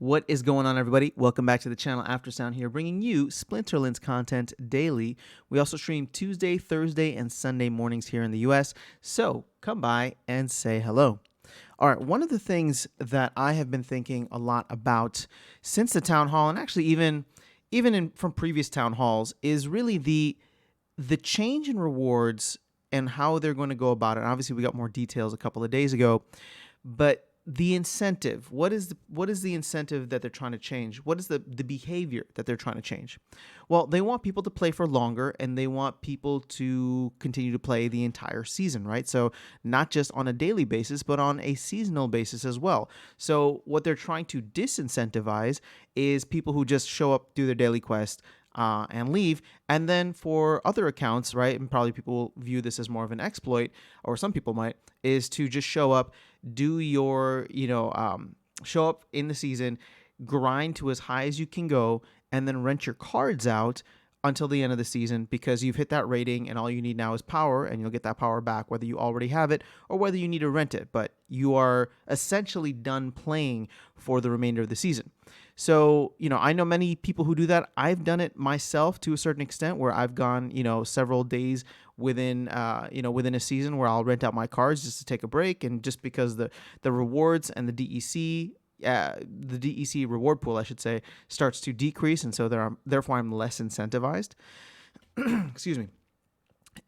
What is going on, everybody? Welcome back to the channel. Aftersound here, bringing you Splinterlands content daily. We also stream Tuesday, Thursday, and Sunday mornings here in the US, so come by and say hello. All right, one of the things that I have been thinking a lot about since the town hall, and actually from previous town halls, is really the change in rewards and how they're going to go about it. Obviously, we got more details a couple of days ago, but the incentive, what is the incentive that they're trying to change? What is the behavior that they're trying to change? Well, they want people to play for longer, and they want people to continue to play the entire season, right? So not just on a daily basis, but on a seasonal basis as well. So what they're trying to disincentivize is people who just show up, do their daily quest, and leave. And then for other accounts, right, and probably people will view this as more of an exploit, or some people might, is to just show up, do your, show up in the season, grind to as high as you can go, and then rent your cards out until the end of the season, because you've hit that rating and all you need now is power, and you'll get that power back whether you already have it or whether you need to rent it. But you are essentially done playing for the remainder of the season. So, I know many people who do that. I've done it myself to a certain extent, where I've gone, several days within a season where I'll rent out my cards just to take a break, and just because the rewards and the DEC reward pool, I should say, starts to decrease, and so therefore I'm less incentivized. Excuse me.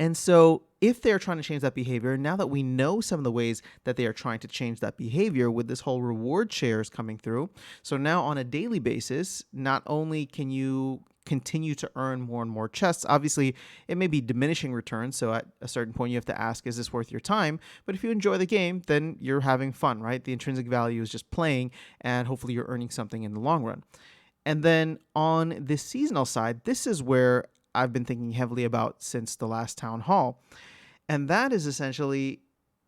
And so if they're trying to change that behavior, now that we know some of the ways that they are trying to change that behavior with this whole reward shares coming through, so now on a daily basis, not only can you continue to earn more and more chests, obviously it may be diminishing returns, so at a certain point you have to ask, is this worth your time? But if you enjoy the game, then you're having fun, right? The intrinsic value is just playing, and hopefully you're earning something in the long run. And then on the seasonal side, this is where I've been thinking heavily about since the last town hall. And that is essentially,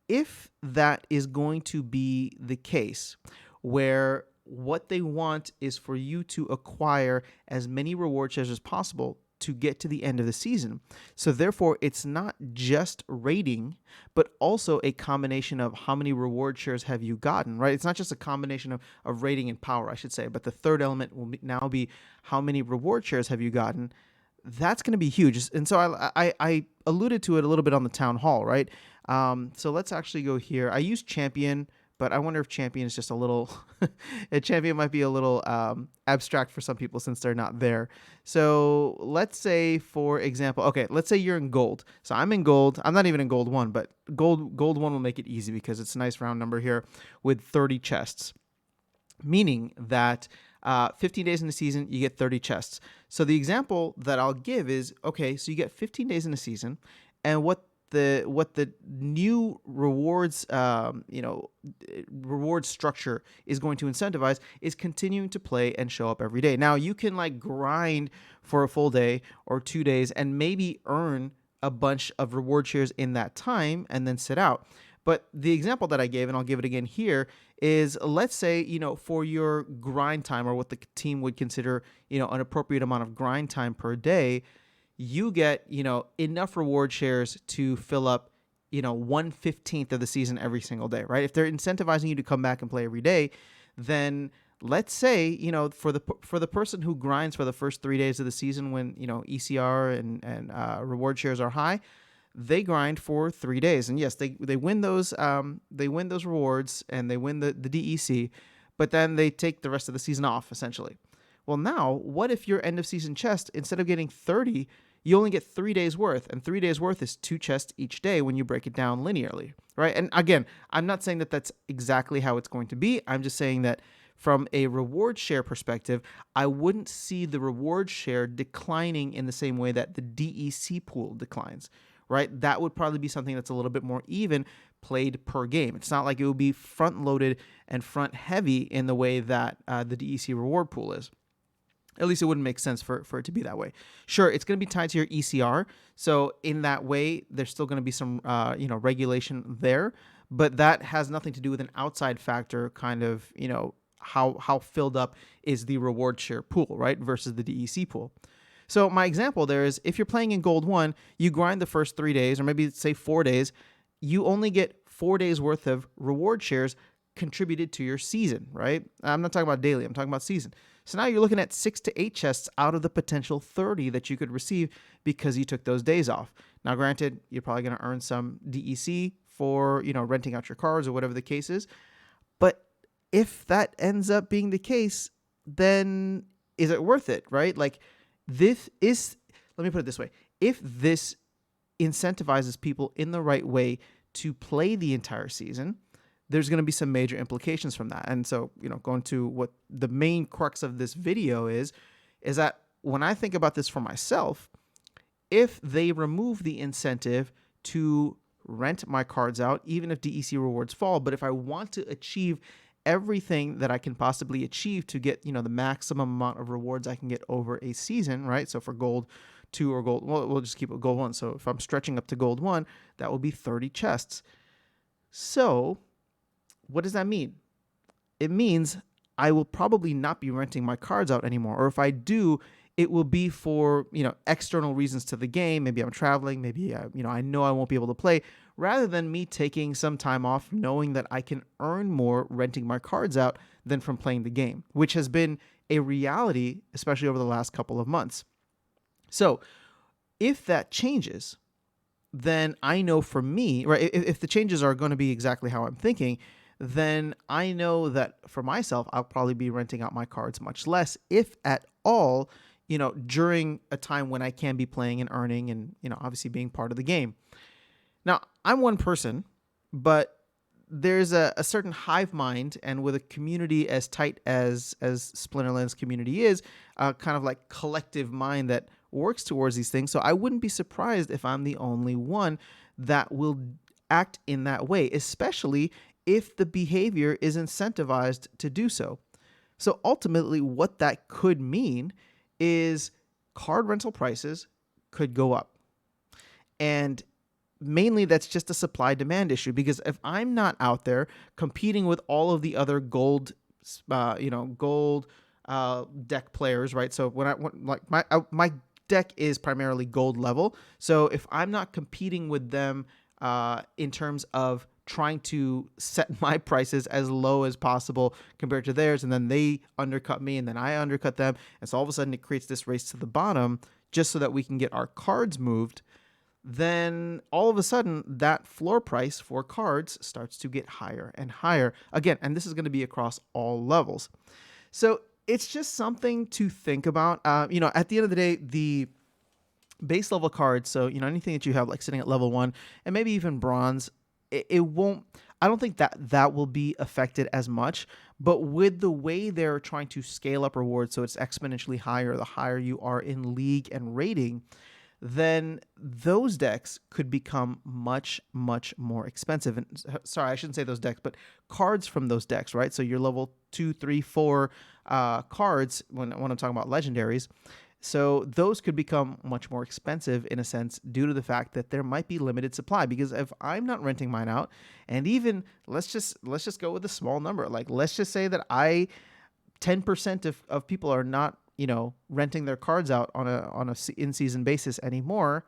if that is going to be the case, where what they want is for you to acquire as many reward shares as possible to get to the end of the season. So therefore, it's not just rating, but also a combination of how many reward shares have you gotten, right? It's not just a combination of rating and power, I should say, but the third element will now be how many reward shares have you gotten. That's going to be huge. And so I alluded to it a little bit on the town hall, right? So let's actually go here. I use champion, but I wonder if champion is just a little, a champion might be a little abstract for some people since they're not there. So let's say, for example, okay, let's say you're in gold. So I'm in gold. I'm not even in gold 1, but gold 1 will make it easy because it's a nice round number here with 30 chests, meaning that 15 days in the season, you get 30 chests. So the example that I'll give is, okay, so you get 15 days in the season, and what the new rewards, reward structure is going to incentivize is continuing to play and show up every day. Now, you can like grind for a full day or 2 days and maybe earn a bunch of reward shares in that time and then sit out. But the example that I gave, and I'll give it again here, is let's say, for your grind time, or what the team would consider, an appropriate amount of grind time per day, you get, enough reward shares to fill up, 1/15 of the season every single day, right? If they're incentivizing you to come back and play every day, then let's say, for the person who grinds for the first 3 days of the season when, ECR and reward shares are high, they grind for 3 days, and yes, they win those rewards, and they win the DEC, but then they take the rest of the season off essentially. Well, now what if your end of season chest, instead of getting 30, you only get 3 days worth, and 3 days worth is 2 chests each day when you break it down linearly, right? And again, I'm not saying that that's exactly how it's going to be. I'm just saying that from a reward share perspective, I wouldn't see the reward share declining in the same way that the DEC pool declines, right? That would probably be something that's a little bit more even played per game. It's not like it would be front loaded and front heavy in the way that the DEC reward pool is. At least it wouldn't make sense for it to be that way. Sure, it's going to be tied to your ECR. So in that way, there's still going to be some regulation there, but that has nothing to do with an outside factor, kind of, how filled up is the reward share pool, right, versus the DEC pool. So my example there is, if you're playing in Gold 1, you grind the first 3 days, or maybe say 4 days, you only get 4 days worth of reward shares contributed to your season, right? I'm not talking about daily, I'm talking about season. So now you're looking at 6 to 8 chests out of the potential 30 that you could receive because you took those days off. Now, granted, you're probably going to earn some DEC for, renting out your cards or whatever the case is. But if that ends up being the case, then is it worth it, right? Like, this is, let me put it this way. If this incentivizes people in the right way to play the entire season, there's going to be some major implications from that. And so, going to what the main crux of this video is that when I think about this for myself, if they remove the incentive to rent my cards out, even if DEC rewards fall, but if I want to achieve everything that I can possibly achieve to get, the maximum amount of rewards I can get over a season, right? So for gold 2 or gold, well, we'll just keep it gold 1. So if I'm stretching up to gold 1, that will be 30 chests. So what does that mean? It means I will probably not be renting my cards out anymore. Or if I do, it will be for, external reasons to the game. Maybe I'm traveling. Maybe, I know I won't be able to play, rather than me taking some time off knowing that I can earn more renting my cards out than from playing the game, which has been a reality, especially over the last couple of months. So if that changes, then I know for me, right, if the changes are going to be exactly how I'm thinking, then I know that for myself, I'll probably be renting out my cards much less, if at all, during a time when I can be playing and earning and, obviously being part of the game. Now, I'm one person, but there's a certain hive mind, and with a community as tight as Splinterland's community is, kind of like collective mind that works towards these things. So I wouldn't be surprised if I'm the only one that will act in that way, especially if the behavior is incentivized to do so. So ultimately, what that could mean is card rental prices could go up. And mainly that's just a supply-demand issue, because if I'm not out there competing with all of the other gold deck players, right? So my deck is primarily gold level. So if I'm not competing with them in terms of trying to set my prices as low as possible compared to theirs, and then they undercut me and then I undercut them, and so all of a sudden it creates this race to the bottom just so that we can get our cards moved, then all of a sudden that floor price for cards starts to get higher and higher again. And this is going to be across all levels. So it's just something to think about. At the end of the day, the base level cards, so, anything that you have like sitting at level 1 and maybe even bronze, it won't, I don't think that will be affected as much. But with the way they're trying to scale up rewards so it's exponentially higher the higher you are in league and rating, then those decks could become much, much more expensive. And sorry, I shouldn't say those decks, but cards from those decks, right? So your level 2, 3, 4 cards, when I'm talking about legendaries, so those could become much more expensive in a sense due to the fact that there might be limited supply. Because if I'm not renting mine out, and even let's just go with a small number, like let's just say that 10% of people are not renting their cards out on a in-season basis anymore,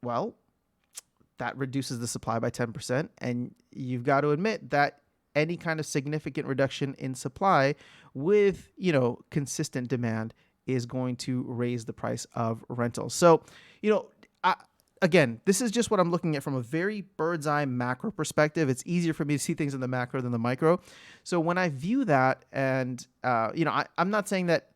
well, that reduces the supply by 10%. And you've got to admit that any kind of significant reduction in supply with, consistent demand is going to raise the price of rentals. So, again, this is just what I'm looking at from a very bird's eye macro perspective. It's easier for me to see things in the macro than the micro. So when I view that, and, I'm not saying that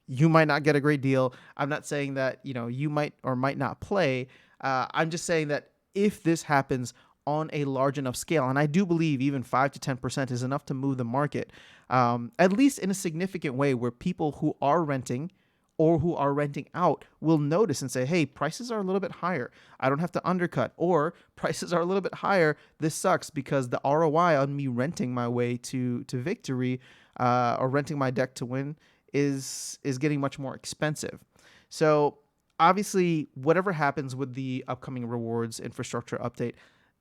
you might not get a great deal. I'm not saying that, you might or might not play. I'm just saying that if this happens on a large enough scale, and I do believe even 5 to 10% is enough to move the market, at least in a significant way, where people who are renting or who are renting out will notice and say, hey, prices are a little bit higher. I don't have to undercut, or prices are a little bit higher. This sucks because the ROI on me renting my way to victory or renting my deck to win is getting much more expensive. So obviously, whatever happens with the upcoming rewards infrastructure update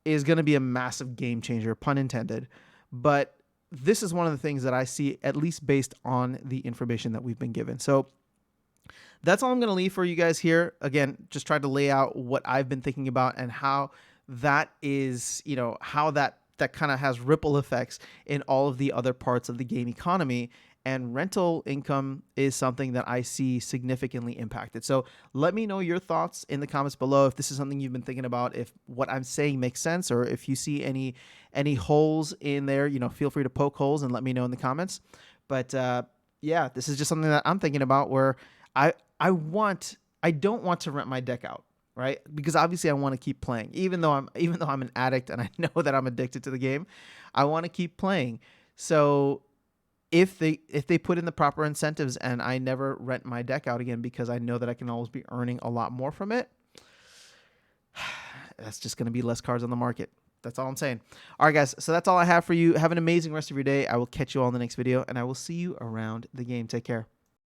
is going to be a massive game changer, pun intended. But this is one of the things that I see, at least based on the information that we've been given. So that's all I'm going to leave for you guys here. Again, just try to lay out what I've been thinking about and how that is, how that that kind of has ripple effects in all of the other parts of the game economy. And rental income is something that I see significantly impacted. So let me know your thoughts in the comments below if this is something you've been thinking about, if what I'm saying makes sense, or if you see any holes in there, feel free to poke holes and let me know in the comments. But yeah, this is just something that I'm thinking about where I don't want to rent my deck out, right? Because obviously I want to keep playing, even though I'm an addict and I know that I'm addicted to the game. I want to keep playing. So if they put in the proper incentives and I never rent my deck out again because I know that I can always be earning a lot more from it, that's just going to be less cards on the market. That's all I'm saying. All right, guys. So that's all I have for you. Have an amazing rest of your day. I will catch you all in the next video, and I will see you around the game. Take care.